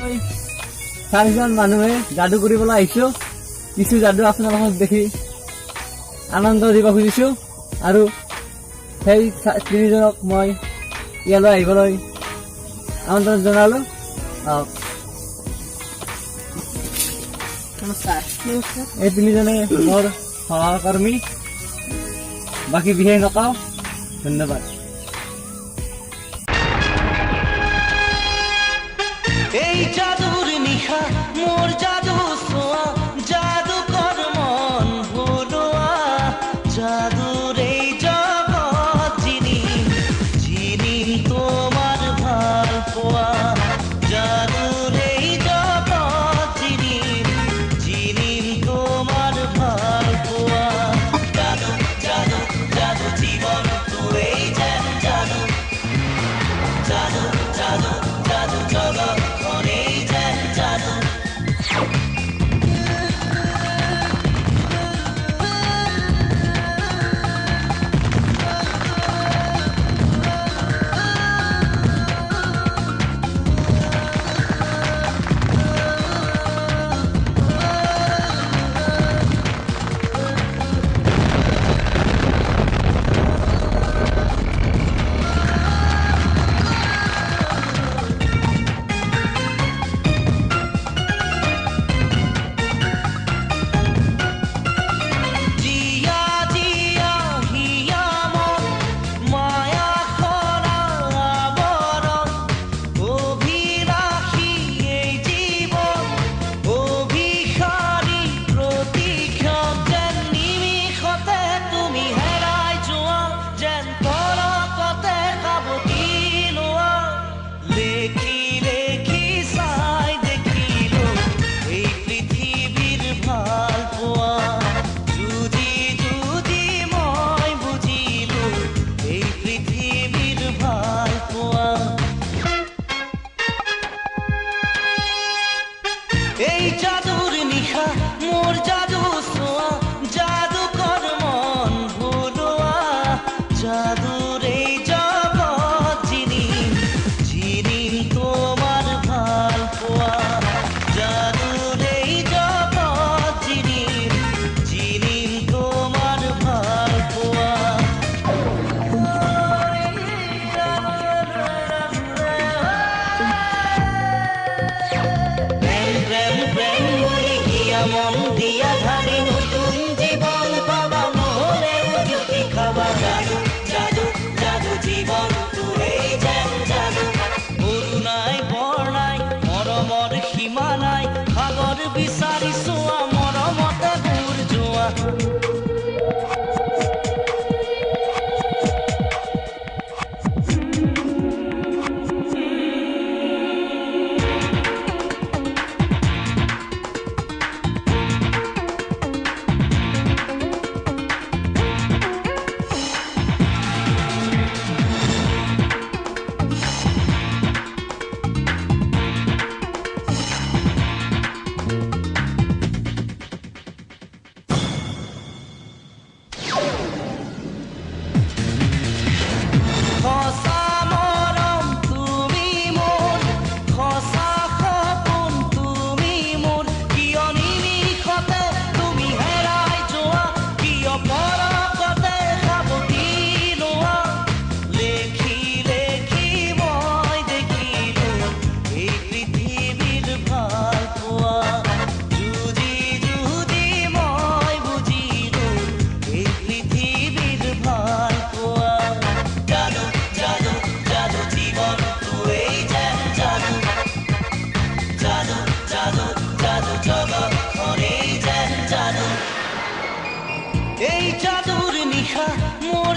মই 4জন মানুহে যাদু কৰিবলৈ আহিছো। কিছু যাদু আপোনালোকক দেখি আনন্দ দিব খুজিছো আৰু সেই 3জনক মই ইয়ালৈ আহিবলৈ আমন্ত্ৰণ জনালো। নমস্কাৰ। এই 3জনে মোৰ সহকৰ্মী। বাকী বিশেষ নকওঁ, ধন্যবাদ। এই জাদুর নিশা মোর জাদু সোয়া জাদু কর মন ভুলোয়া জাদুর এই জগৎ যিনি যিনি তোমার ভাল পোয়া জাদুর এই জগৎ যিনি যিনি তোমার ভাল পোয়া জাদু জাদু জাদু জীবন তুই যেন জাদু জাদু জাদু জাদু জগৎ এই জাদুর নিশা মোর জাদু সোয়া জাদু কর মন ভুলোয়া জাদুর এই জগৎ যিনি যিনি তোমার ভাল পোয়া জাদুর এই জগৎ যিনি যিনি তোমার ভাল পোয়া মন দিয়া ধারি নতুন জীবন পাবা মনে জ্যোতি খাবা জাদু জাদু জাদু জীবন তুই যেন জাদু করুণাই বর্ণাই মৰমৰ সীমা নাই সাগৰ বিচাৰি চোৱা মৰমতে দূৰ যোৱা এই জাদুৰ নিশা মোৰ